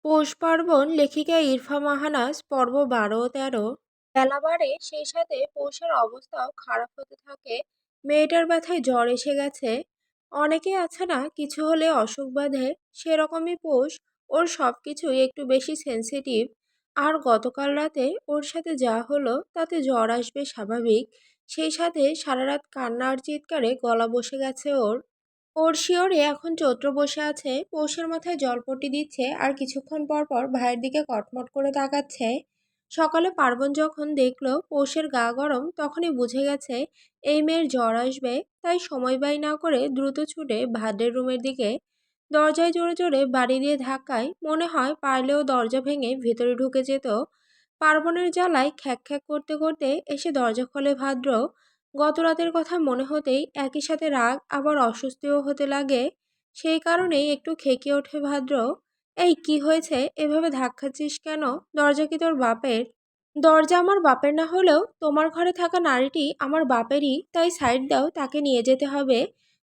পৌষ পার্বণ লেখিকা ইরফা মাহানাজ পর্ব 12 ও 13। বেলা বাড়ে, সেই সাথে পৌষের অবস্থাও খারাপ হতে থাকে। মেয়েটার ব্যথায় জ্বর এসে গেছে। অনেকে আছে না, কিছু হলে অসুখ বাঁধে, সেরকমই পৌষ। ওর সবকিছুই একটু বেশি সেনসিটিভ। আর গতকাল রাতে ওর সাথে যা হলো তাতে জ্বর আসবে স্বাভাবিক। সেই সাথে সারা রাত কান্না আর চিৎকারে গলা বসে গেছে ওর। ওর শিয়রে এখন চৈত্র বসে আছে, পৌষের মাথায় জলপট্টি দিচ্ছে আর কিছুক্ষণ পর পর ভাইয়ের দিকে কটমট করে তাকাচ্ছে। সকালে পার্বণ যখন দেখলো পৌষের গা গরম, তখনই বুঝে গেছে এই মেয়ের জ্বর আসবে। তাই সময় ব্যয় না করে দ্রুত ছুটে ভাদ্রের রুমের দিকে। দরজায় জোরে জোরে বাড়ি দিয়ে ধাক্কায়, মনে হয় পারলেও দরজা ভেঙে ভেতরে ঢুকে যেত। পার্বণের জ্বালায় খ্যাক খ্যাক করতে করতে এসে দরজা খোলে ভাদ্র। গত রাতের কথা মনে হতেই একই সাথে রাগ আবার অস্বস্তিও হতে লাগে। সেই কারণেই একটু খেকে ওঠে ভাদ্র। এই কি হয়েছে, এভাবে ধাক্কাচ্ছিস কেন? দরজা কি তোর বাপের? দরজা আমার বাপের না হলেও তোমার ঘরে থাকা নারীটি আমার বাপেরই, তাই সাইড দাও, তাকে নিয়ে যেতে হবে।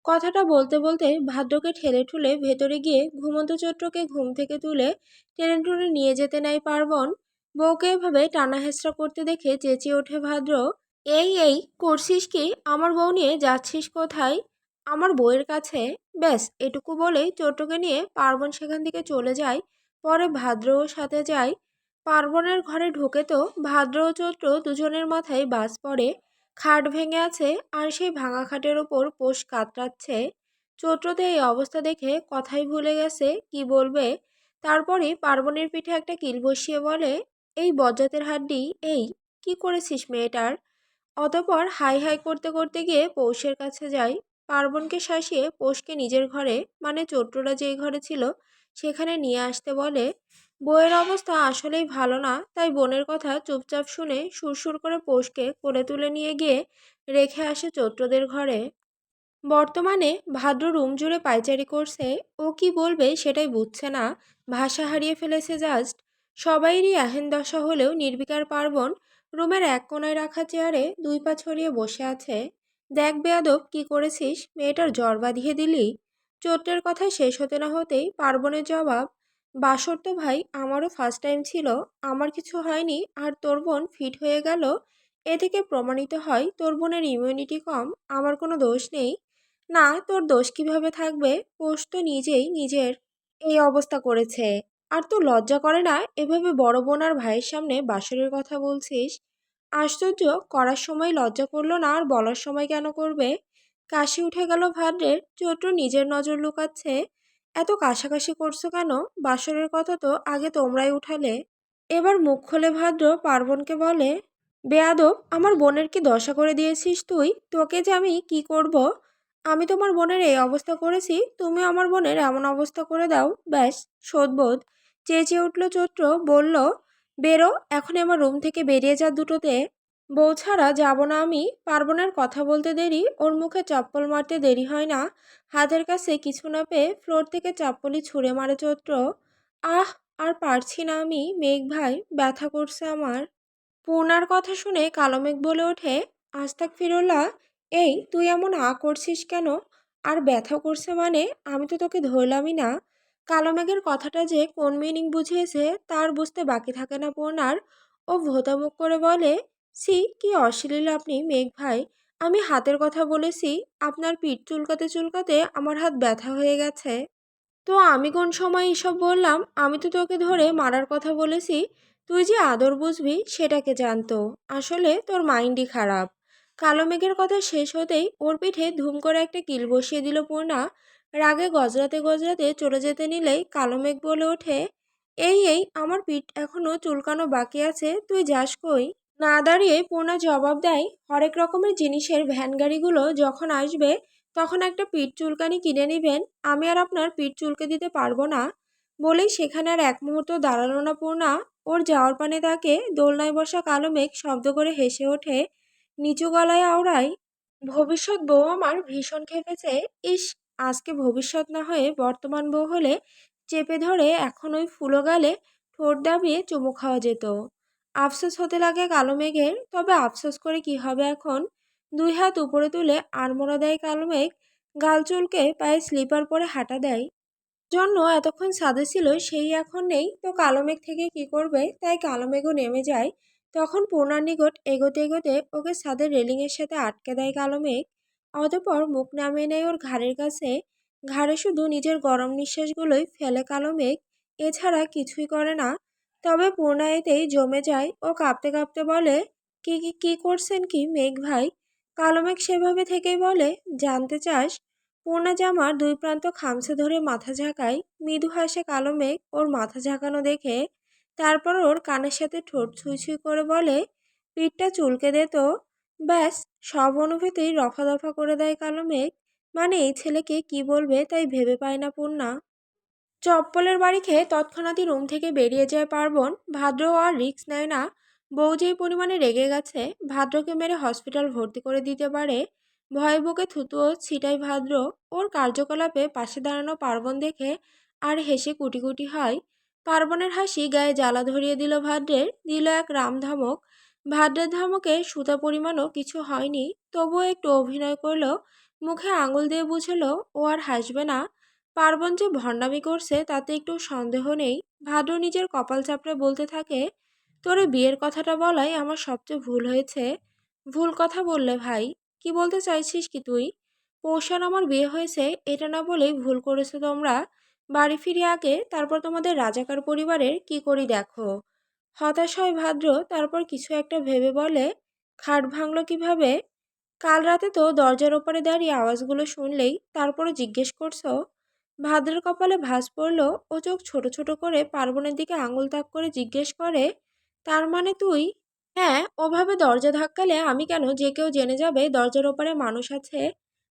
কথাটা বলতে বলতে ভাদ্রকে ঠেলে ঠুলে ভেতরে গিয়ে ঘুমন্ত চৈত্রকে ঘুম থেকে তুলে টেনে টুনে নিয়ে যেতে নেয় পার্বণ। বউকে এভাবে টানা হেঁচড়া করতে দেখে চেঁচিয়ে ওঠে ভাদ্র। এই করছিস কি? আমার বউ নিয়ে যাচ্ছিস কোথায়? আমার বউয়ের কাছে। ব্যাস এটুকু বলেই চোট্টকে নিয়ে পার্বণ সেখান থেকে চলে যায়। পরে ভাদ্রও সাথে যায়। পার্বণের ঘরে ঢুকে তো ভাদ্র ও চৈত্র দুজনের মাথায় বাজ পড়ে। খাট ভেঙে আছে, আর সেই ভাঙা খাটের ওপর পোষ কাতরাচ্ছে। চৈত্রতে এই অবস্থা দেখে কথাই ভুলে গেছে কি বলবে। তারপরে পার্বণের পিঠে একটা কিল বসিয়ে বলে, এই বজ্জাতের হাড্ডি, এই কি করেছিস মেয়েটার? অতঃপর হাই হাই করতে করতে গিয়ে পৌষের কাছে যাই। পার্বণকে শাসিয়ে পৌষকে নিজের ঘরে, মানে চৈত্ররা যেই ঘরে ছিল সেখানে নিয়ে আসতে বলে। বইয়ের অবস্থা আসলেই ভালো না, তাই বোনের কথা চুপচাপ শুনে সুরসুর করে পৌষকে কোলে তুলে নিয়ে গিয়ে রেখে আসে চৈত্রদের ঘরে। বর্তমানে ভাদ্র রুম জুড়ে পায়চারি করছে। ও কি বলবে সেটাই বুঝছে না, ভাষা হারিয়ে ফেলেছে জাস্ট। সবাইরই এহেন দশা হলেও নির্বিকার পার্বণ রুমের এক কোণায় রাখা চেয়ারে দুই পা ছড়িয়ে বসে আছে। দেখ বেয়াদব, কি করেছিস? মেয়েটার জ্বর বাঁধিয়ে দিলি। চোত্রের কথা শেষ হতে না হতেই পার্বণের জবাব, বাসর তো ভাই আমারও ফার্স্ট টাইম ছিল। আমার কিছু হয়নি, আর তোর বোন ফিট হয়ে গেল। এ থেকে প্রমাণিত হয় তোর বোনের ইমিউনিটি কম, আমার কোনো দোষ নেই। না, তোর দোষ কিভাবে থাকবে? পোষ তো নিজেই নিজের এই অবস্থা করেছে। আর তো লজ্জা করে না এভাবে বড় বোন আর ভাইয়ের সামনে বাসরের কথা বলছিস? আশ্চর্য, করার সময় লজ্জা করলো না, আর বলার সময় কেন করবে? কাশি উঠে গেল ভাদ্রের। চৈত্র নিজের নজর লুকাচ্ছে। এত কাশাকাশি করছো কেন? বাসরের কথা তো আগে তোমরাই উঠালে। এবার মুখ খুলে ভাদ্র পার্বণকে বলে, বেয়াদব, আমার বোনের কি দশা করে দিয়েছিস তুই? তোকে যে আমি কি করব? আমি তোমার বোনের এই অবস্থা করেছি, তুমি আমার বোনের এমন অবস্থা করে দাও, ব্যাস শোধবোধ। চেঁচিয়ে উঠল চৈত্র, বলল, বেরো এখন আমার রুম থেকে, বেরিয়ে যা দুটোতে। বউ ছাড়া যাব না আমি। পার্বণের কথা বলতে দেরি, ওর মুখে চপ্পল মারতে দেরি হয় না। হাতের কাছে কিছু না পেয়ে ফ্লোর থেকে চাপ্পলি ছুঁড়ে মারে চৈত্র। আহ, আর পারছি না আমি, মেঘ ভাই, ব্যথা করছে আমার। পূর্ণার কথা শুনে কালমেঘ বলে ওঠে, আস্তাগফিরুল্লাহ। এই তুই এমন করছিস কেন? আর ব্যথা করছে মানে? আমি তো তোকে ধরলামই না। কালমেঘের কথাটা যে কোন মিনিং বুঝিয়েছে তার বুঝতে বাকি থাকে না পূর্ণার। ও ভোতামুখ করে বলে, সি কি অশ্লীল আপনি মেঘ ভাই। আমি হাতের কথা বলেছি। আপনার পিঠ চুলকাতে চুলকাতে আমার হাত ব্যথা হয়ে গেছে। তো আমি কোন সময় এসব বললাম? আমি তো তোকে ধরে মারার কথা বলেছি। তুই যে আদর বুঝবি সেটাকে জানতো। আসলে তোর মাইন্ডই খারাপ। কালো মেঘের কথা শেষ হতেই ওর পিঠে ধুম করে একটা কিল বসিয়ে দিল পূর্ণা। রাগে গজরাতে গজরাতে চলে যেতে নিলেই কালো মেঘ বলে ওঠে, এই আমার পিঠ এখনো চুলকানো বাকি আছে, তুই যাস কই? না দাঁড়িয়ে পূর্ণা জবাব দেয়, হরেক রকমের জিনিসের ভ্যান গাড়িগুলো যখন আসবে তখন একটা পিঠ চুলকানি কিনে নেবেন। আমি আর আপনার পিঠ চুলকে দিতে পারবো না। বলেই সেখানে আর এক মুহূর্ত দাঁড়ালো না পূর্ণা। ওর যাওয়ার পানে তাকে দোলনায় বসা কালো মেঘ শব্দ করে হেসে ওঠে, নিচু গলায় আওড়ায়, ভবিষ্যৎ বউ আমার ভীষণ খেপেছে। ইস, আজকে ভবিষ্যৎ না হয়ে বর্তমান বউ হলে চেপে ধরে এখন ওই ফুলো গালে ঠোঁট দাবিয়ে চুমু খাওয়া যেত। আফসোস হতে লাগে কালো মেঘের, তবে আফসোস করে কি হবে এখন। দুই হাত উপরে তুলে আড়মোড়া দেয় কালো মেঘ, গাল চুলকে পায়ে স্লিপার পরে হাঁটা দেয়। জন্য এতক্ষণ ছাদে ছিল সেই এখন নেই, তো কালো মেঘ থেকে কি করবে, তাই কালো মেঘও নেমে যায়। তখন পূর্ণার নিকট এগোতে এগোতে ওকে ছাদের রেলিং এর সাথে আটকে দেয় কালো মেঘ। অতঃপর মুখ নামিয়ে নেয় ওর ঘাড়ের কাছে। ঘাড়ে শুধু নিজের গরম নিঃশ্বাসগুলোই ফেলে কালো মেঘ, এছাড়া কিছুই করে না। তবে পূর্ণা এতেই জমে যায়, ও কাঁপতে কাঁপতে বলে, কি কি কি করছেন কি মেঘ ভাই? কালো মেঘ সেভাবে থেকেই বলে, জানতে চাস? পূর্ণা জামার দুই প্রান্ত খামচে ধরে মাথা ঝাঁকায়। মৃদু হাসে কালো মেঘ ওর মাথা ঝাঁকানো দেখে। তারপর ওর কানের সাথে ঠোঁট ছুঁই ছুঁই করে বলে, পিঠটা চুলকে দে তো। ব্যাস, সব অনুভূতি রফা দফা করে দেয় কালো মেঘ। মানে এই ছেলেকে কি বলবে তাই ভেবে পায় না পূর্ণা। চপ্পলের বাড়ি খেয়ে তৎক্ষণাৎই রুম থেকে বেরিয়ে যায় পার্বণ। ভাদ্র আর রিস্ক নেয় না। বউ যেই পরিমাণে রেগে গেছে, ভাদ্রকে মেরে হসপিটাল ভর্তি করে দিতে পারে। ভয়ে বুকে থুতুও ছিটায় ভাদ্র। ওর কার্যকলাপে পাশে দাঁড়ানো পার্বণ দেখে আর হেসে কুটি কুটি হয়। পার্বণের হাসি গায়ে জ্বালা ধরিয়ে দিল ভাদ্রের, দিল এক রাম ধমক। ভাদ্রের ধমকে সুতা পরিমাণও কিছু হয়নি, তবুও একটু অভিনয় করলো। মুখে আঙুল দিয়ে বুঝলো ও আর হাসবে না। পার্বণ যে ভণ্ডামি করছে তাতে একটু সন্দেহ নেই। ভাদ্র নিজের কপাল চাপড়ে বলতে থাকে, তোরে বিয়ের কথাটা বলাই আমার সবচেয়ে ভুল হয়েছে। ভুল কথা বললে ভাই? কি বলতে চাইছিস কি তুই? পৌষান আমার বিয়ে হয়েছে এটা না বলেই ভুল করেছো তোমরা। বাড়ি ফিরে আগে তারপর তোমাদের রাজাকার পরিবারের কি করি দেখো। হতাশ হয় ভাদ্র, তারপর কিছু একটা ভেবে বলে, খাট ভাঙলো কিভাবে? কাল রাতে তো দরজার ওপারে দাঁড়িয়ে আওয়াজগুলো শুনলেই তারপরে জিজ্ঞেস করছো। ভাদ্রের কপালে ভাঁজ পড়ল। ও চোখ ছোট ছোট করে পার্বণের দিকে আঙুল তাক করে জিজ্ঞেস করে, তার মানে তুই? হ্যাঁ, ওভাবে দরজা ধাক্কালে আমি কেন, যে কেউ জেনে যাবে দরজার ওপারে মানুষ আছে।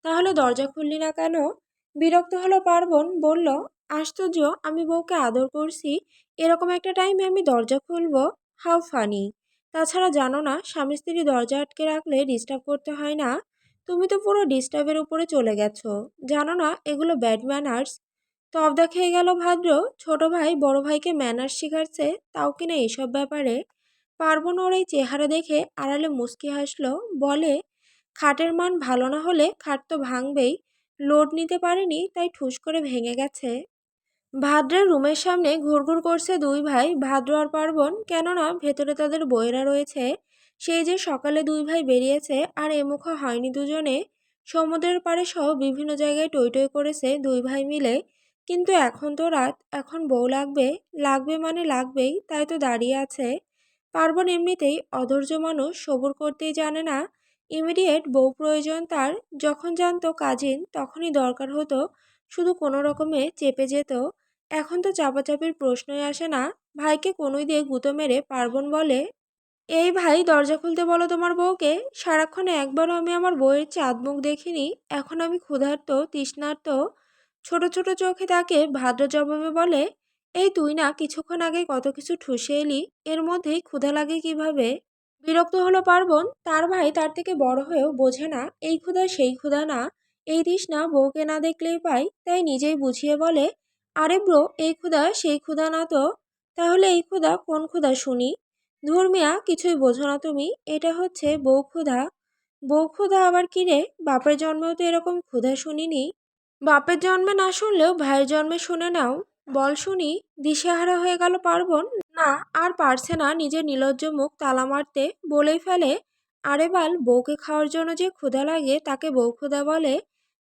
তাহলে দরজা খুললি না কেন? বিরক্ত হলো পার্বণ, বলল, আশ্চর্য, আমি বউকে আদর করছি, এরকম একটা টাইমে আমি দরজা খুলবো? How funny. তাছাড়া জানো না, স্বামী স্ত্রী দরজা আটকে রাখলে ডিস্টার্ব করতে হয় না। তুমি তো পুরো ডিস্টার্বের উপরে চলে গেছো। জানো না এগুলো ব্যাড ম্যানার্স। তবদা খেয়ে গেল ভাদ্র। ছোট ভাই বড় ভাইকে ম্যানার্স শিখাচ্ছে, তাও কিনা এসব ব্যাপারে। পার্বণ ওর এই চেহারা দেখে আড়ালে মুচকি হাসলো, বলে, খাটের মান ভালো না হলে খাট তো ভাঙবেই। লোড নিতে পারেনি তাই ঠুস করে ভেঙে গেছে। ভাদ্রের রুমের সামনে ঘুরঘুর করছে দুই ভাই, ভাদ্র আর পার্বণ, কেননা ভেতরে তাদের বউয়েরা রয়েছে। সেই যে সকালে দুই ভাই বেরিয়েছে আর এমুখো হয়নি দুজনে। সমুদ্রের পাড়ে সহ বিভিন্ন জায়গায় টই টই করেছে দুই ভাই মিলে। কিন্তু এখন তো রাত, এখন বউ লাগবে। লাগবে মানে লাগবেই, তাই তো দাঁড়িয়ে আছে। পার্বণ এমনিতেই অধৈর্য মানুষ, সবুর করতেই জানে না। ইমিডিয়েট বউ প্রয়োজন তার। যখন জানতো কাজিন তখনই দরকার হতো, শুধু কোনো রকমে চেপে যেত। এখন তো চাপাচাপির প্রশ্নই আসে না। ভাইকে কনুই দিয়ে গুঁতো মেরে পার্বণ বলে, এই ভাই দরজা খুলতে বলো তোমার বউকে। সারাক্ষণে একবারও আমি আমার বউয়ের চাঁদ মুখ দেখিনি। এখন আমি ক্ষুধার্ত তৃষ্ণার্ত। ছোট ছোট চোখে তাকে ভাদ্র জবাবে বলে, এই তুই না কিছুক্ষণ আগে কত কিছু ঠুসে এলি, এর মধ্যেই ক্ষুধা লাগে কিভাবে? বিরক্ত হলো পার্বণ। তার ভাই তার থেকে বড় হয়েও বোঝে না এই ক্ষুধা সেই ক্ষুধা না। এই তৃষ্ণা বউকে না দেখলেই পাই, তাই নিজেই বুঝিয়ে বলে, আরে ব্রো, এই ক্ষুধা সেই ক্ষুধা না তো। তাহলে এই ক্ষুধা কোন ক্ষুধা শুনি? ধর্মিয়া, কিছুই বোঝো না তুমি, এটা হচ্ছে বউ ক্ষুধা। বউ ক্ষুধা আবার কি রে? বাপের জন্মেও তো এরকম ক্ষুধা শুনিনি। বাপের জন্মে না শুনলেও ভাইয়ের জন্মে শুনে নাও। বল শুনি। দিশেহারা হয়ে গেল পার্বণ। না, আর পারছে না নিজের নির্লজ্জ মুখ তালা মারতে। বলেই ফেলে, আরে বাল, বউকে খাওয়ার জন্য যে ক্ষুধা লাগে তাকে বউ ক্ষুধা বলে।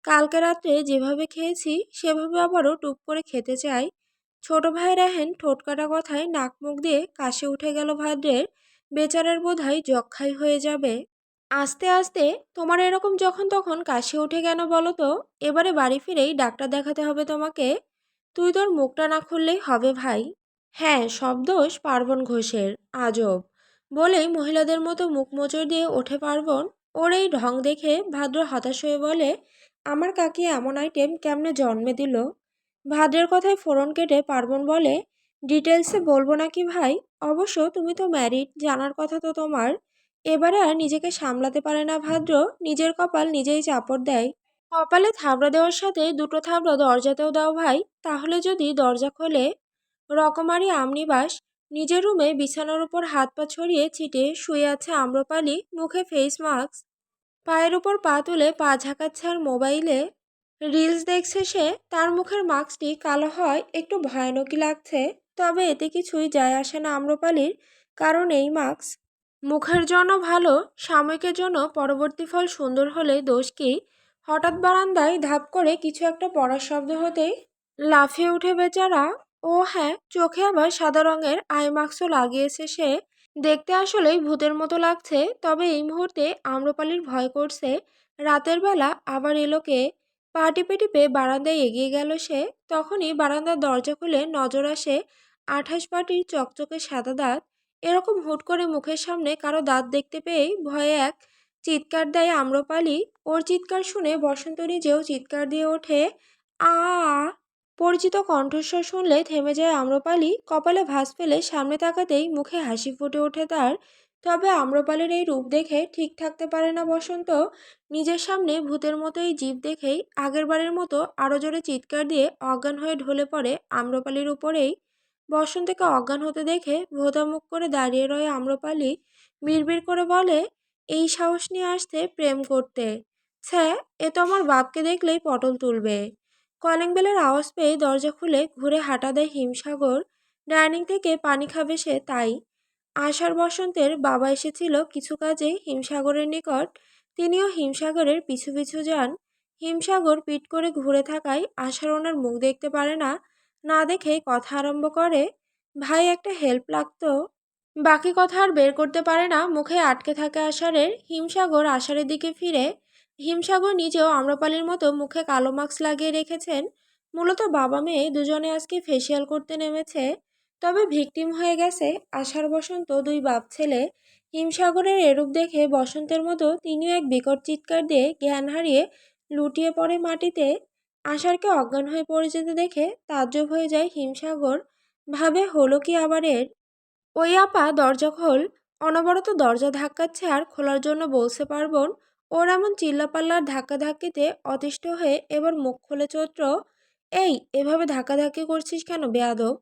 কালকে রাত্রে যেভাবে খেয়েছি সেভাবে আবারও টুক করে খেতে চাই। ছোট ভাই রাহেন ঠোঁট কাটা কথায় নাক মুখ দিয়ে কাশি উঠে গেল ভাদ্রের। বেচারার বোধহয় যক্ষাই হয়ে যাবে। আস্তে আস্তে, তোমার এরকম যখন তখন কাশি ওঠে কেন বলো তো? এবারে বাড়ি ফিরেই ডাক্তার দেখাতে হবে তোমাকে। তুই তোর মুখটা না খুললেই হবে ভাই। হ্যাঁ, সব দোষ পার্বণ ঘোষের। আজব। বলেই মহিলাদের মতো মুখ মোচড় দিয়ে ওঠে পার্বণ। ওর এই ঢং দেখে ভাদ্র হতাশ হয়ে বলে, আমার কাকি এমন আইটেম কেমনে জন্মে দিল? ভাদ্রের কথায় ফোড়ন কেটে পার্বণ বলে, ডিটেলসে বলবো নাকি ভাই? অবশ্য তুমি তো ম্যারিড, জানার কথা তো তোমার। এবারে আর নিজেকে সামলাতে পারে না ভাদ্র, নিজের কপাল নিজেই চাপড় দেয়। কপালে থাবড়া দেওয়ার সাথে দুটো থাবড়া দরজাতেও দাও ভাই, তাহলে যদি দরজা খোলে। রকমারি আমনিবাস। নিজের রুমে বিছানার উপর হাত পা ছড়িয়ে ছিটে শুয়ে আছে আম্রপালি, মুখে ফেস মাস্ক। পায়ের উপর পা তুলে পা ঝাঁকাচ্ছে আর মোবাইলে রিলস দেখছে সে, তার মুখের মাস্কটি কালো হয় একটু ভয়ানকই লাগছে। তবে এতে কিছুই যায় আসে না আম্রপালির, কারণ এই মাস্ক মুখের জন্য ভালো, সাময়িকের জন্য পরবর্তী ফল সুন্দর হলে দোষ কি। হঠাৎ বারান্দায় ধাপ করে কিছু একটা পড়ার শব্দ হতেই লাফিয়ে উঠে বেচারা। ও হ্যাঁ, চোখে আবার সাদা রঙের আই মাস্কও লাগিয়েছে সে। দেখতে আসলেই ভূতের মতো লাগছে। তবে এই মুহূর্তে আম্রপালির ভয় করছে রাতের বেলা আবার এলো কে। পা টিপে টিপে বারান্দায় এগিয়ে গেল সে। তখনই বারান্দার দরজা খুলে নজর আসে 28 পাটির চকচকে সাদা দাঁত। এরকম হুট করে মুখের সামনে কারো দাঁত দেখতে পেয়েই ভয়ে এক চিৎকার দেয় আম্রপালি। ওর চিৎকার শুনে বসন্ত নিজেও চিৎকার দিয়ে ওঠে, আ। পরিচিত কণ্ঠস্বর শুনলে থেমে যায় আম্রপালি। কপালে ভাঁজ ফেলে সামনে তাকাতেই মুখে হাসি ফুটে ওঠে তার। তবে আম্রপালির এই রূপ দেখে ঠিক থাকতে পারে না বসন্ত। নিজের সামনে ভূতের মতো এই জীব দেখেই আগের বারের মতো আরো জোরে চিৎকার দিয়ে অজ্ঞান হয়ে ঢলে পড়ে আম্রপালির উপরেই। বসন্তকে অজ্ঞান হতে দেখে ভোঁতা মুখ করে দাঁড়িয়ে রয় আম্রপালি। বিড়বিড় করে বলে, এই সাহস নিয়ে আসতে প্রেম করতে। ছ্যা, এ তো আমার বাপকে দেখলেই পটল তুলবে। কলিং বেলের আওয়াজ পেয়ে দরজা খুলে ঘুরে হাঁটা দেয় হিমসাগর। ডাইনিং থেকে পানি খাবে সে তাই। আষাঢ় বসন্তের বাবা এসেছিল কিছু কাজে হিমসাগরের নিকট। তিনিও হিমসাগরের পিছু পিছু যান। হিমসাগর পিঠ করে ঘুরে থাকায় আষাঢ় ওনার মুখ দেখতে পারে না। না দেখে কথা আরম্ভ করে, ভাই একটা হেল্প লাগতো। বাকি কথা আর বের করতে পারে না, মুখে আটকে থাকে আষাঢ়ের। হিমসাগর আষাঢ়ের দিকে ফিরে। হিমসাগর নিজেও আম্রপালির মতো মুখে কালো মাস্ক লাগিয়ে রেখেছেন। মূলত বাবা মেয়ে দুজনে আজকে ফেসিয়াল করতে নেমেছে। তবে ভিকটিম হয়ে গেছে আষাঢ় বসন্ত, দুই বাপ ছেলে। হিমসাগরের এরূপ দেখে বসন্তের মতো তিনিও এক বিকট চিৎকার দিয়ে জ্ঞান হারিয়ে লুটিয়ে পড়ে মাটিতে। আষাঢ়কে অজ্ঞান হয়ে পড়ে যেতে দেখে তাজ্জব হয়ে যায় হিমসাগর। ভাবে হলো কি আবার এর। ওই আপা দরজা খোল। অনবরত দরজা ধাক্কাচ্ছে আর খোলার জন্য বলছে পার্বণ। ওর এমন চিল্লাপাল্লার ধাক্কাধাক্কিতে অতিষ্ঠ হয়ে এবার মুখ খুলে চৈত্র, এই এভাবে ধাক্কাধাক্কি করছিস কেন বেয়াদব?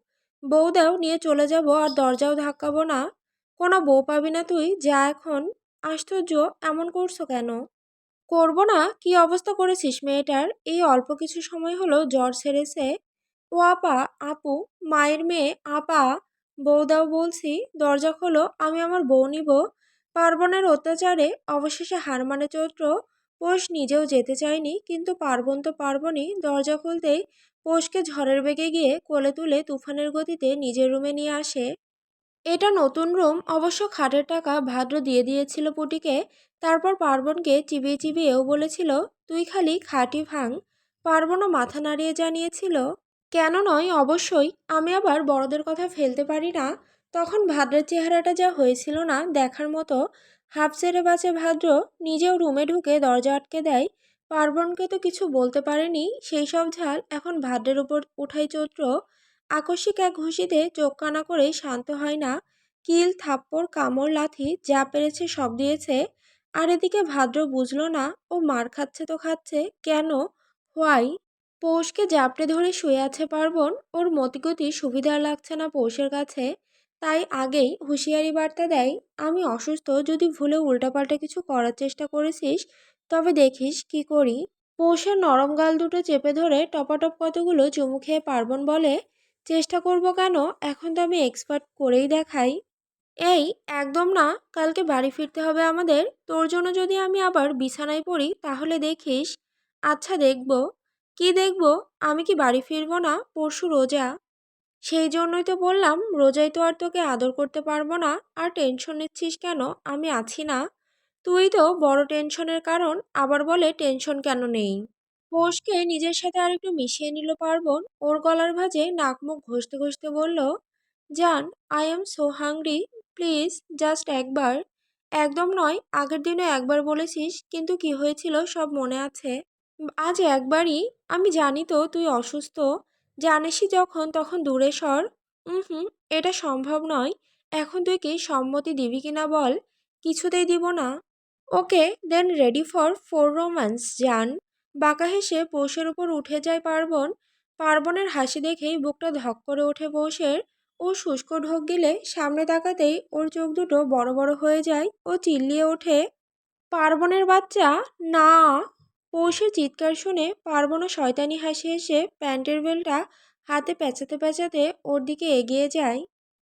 বউদাও নিয়ে চলে যাব আর দরজাও ধাক্কাবো না। কোনো বউ পাবি না তুই, যা এখন। আশ্চর্য, এমন করছো কেন? করব না? কি অবস্থা করেছিস মেয়েটার! এই অল্প কিছু সময় হলো জ্বর সেরেছে। ও আপা, আপু, মায়ের মেয়ে, আপা, বউদাও বলছি, দরজা খোলো, আমি আমার বউ নিব। পার্বণের অত্যাচারে অবশেষে হার মানে চৈত্র। পোষ নিজেও যেতে চায়নি, কিন্তু পার্বণ তো পার্বণই। দরজা খুলতেই পোষকে ঝড়ের বেগে গিয়ে কোলে তুলে তুফানের গতিতে নিজের রুমে নিয়ে আসে। এটা নতুন রুম অবশ্য। খাটের টাকা ভাদ্র দিয়ে দিয়েছিল পুটিকে। তারপর পার্বণকে চিবিয়ে চিবিয়েও বলেছিল, তুই খালি খাটই ভাঙ। পার্বণও মাথা নাড়িয়ে জানিয়েছিল, কেন নয়, অবশ্যই। আমি আবার বড়দের কথা ফেলতে পারি না। তখন ভাদ্রের চেহারাটা যা হয়েছিল না দেখার মতো। হাফ ছেড়ে বাঁচে ভাদ্র। নিজেও রুমে ঢুকে দরজা আটকে দেয়। পার্বণকে তো কিছু বলতে পারেনি, সেই সব ঝাল এখন ভাদ্রের উপর উঠাই চৈত্র। আকস্মিক এক ঘুষিতে চোখ কানা করেই শান্ত হয় না। কিল, থাপ্পড়, কামড়, লাথি যা পেরেছে সব দিয়েছে। আর এদিকে ভাদ্র বুঝল না, ও মার খাচ্ছে তো খাচ্ছে কেন, হোয়াই। পৌষকে জাপটে ধরে শুয়ে আছে পার্বণ। ওর মতিগতি সুবিধার লাগছে না পৌষের কাছে। তাই আগেই হুঁশিয়ারি বার্তা দেয়, আমি অসুস্থ, যদি ভুলে উল্টাপাল্টা কিছু করার চেষ্টা করেছিস তবে দেখিস কি করি। পৌষের নরম গাল দুটো চেপে ধরে টপাটপ কতগুলো চুমু খেয়ে পার্বণ বলে, চেষ্টা করব কেন, এখন তো আমি এক্সপার্ট করেই দেখাই। এই, একদম না। কালকে বাড়ি ফিরতে হবে আমাদের। তোর জন্য যদি আমি আবার বিছানায় পড়ি তাহলে দেখিস। আচ্ছা দেখব। কি দেখব? আমি কি বাড়ি ফিরবো না? পরশু রোজা। সেই জন্যই তো বললাম, রোজায় তো আর তোকে আদর করতে পারবো না। আর টেনশন নিচ্ছিস কেন? আমি আছি না। তুই তো বড় টেনশনের কারণ। আবার বলে টেনশন কেন নেই। পৌষকে নিজের সাথে আর একটু মিশিয়ে নিল পার্বণ। ওর গলার ভাঁজে নাক মুখ ঘষতে ঘষতে বলল, জান, I am so hungry, please just একবার। একদম নয়, আগের দিনও একবার বলেছিস, কিন্তু কি হয়েছিল সব মনে আছে। আজ একবারই। আমি জানি তো তুই অসুস্থ। জানিসই যখন তখন দূরে সর। হুম, এটা সম্ভব নয়। এখন তুই কি সম্মতি দিবি কিনা বল। কিছুতেই দিব না। ওকে, দেন রেডি ফর রোম্যান্স জান। বাঁকা হেসে পৌষের উপর উঠে যায় পার্বণ। পার্বণের হাসি দেখেই বুকটা ধক করে ওঠে পৌষের। ও শুষ্ক ঢোক গিলে সামনে তাকাতেই ওর চোখ দুটো বড় বড় হয়ে যায়। ও চিল্লিয়ে ওঠে, পার্বণের বাচ্চা, না। পৌষের চিৎকার শুনে পার্বণও শয়তানি হাসি হেসে প্যান্টের বেলটা হাতে পেঁচাতে পেঁচাতে ওর দিকে এগিয়ে যায়।